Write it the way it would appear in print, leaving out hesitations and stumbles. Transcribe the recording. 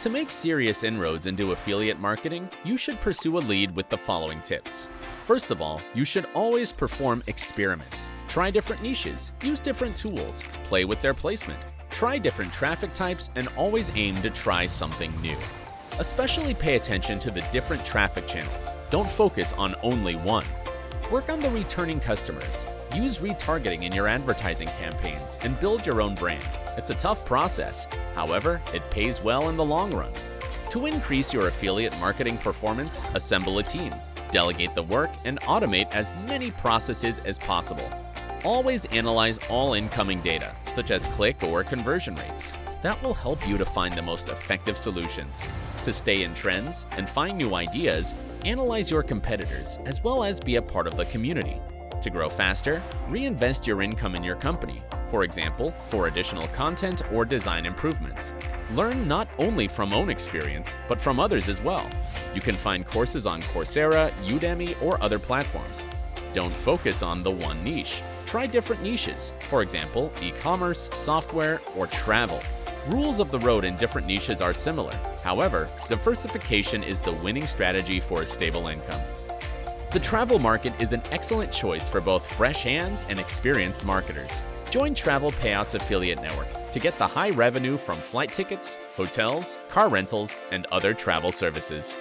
To make serious inroads into affiliate marketing, you should pursue a lead with the following tips. First of all, you should always perform experiments. Try different niches, use different tools, play with their placement, try different traffic types, and always aim to try something new. Especially pay attention to the different traffic channels. Don't focus on only one. Work on the returning customers. Use retargeting in your advertising campaigns and build your own brand. It's a tough process. However, it pays well in the long run. To increase your affiliate marketing performance, assemble a team, delegate the work, and automate as many processes as possible. Always analyze all incoming data, such as click or conversion rates. That will help you to find the most effective solutions. To stay in trends and find new ideas, analyze your competitors as well as be a part of the community. To grow faster, reinvest your income in your company, for example, for additional content or design improvements. Learn not only from own experience, but from others as well. You can find courses on Coursera, Udemy, or other platforms. Don't focus on the one niche. Try different niches, for example, e-commerce, software, or travel. Rules of the road in different niches are similar. However, diversification is the winning strategy for a stable income. The travel market is an excellent choice for both fresh hands and experienced marketers. Join Travelpayouts Affiliate Network to get the high revenue from flight tickets, hotels, car rentals, and other travel services.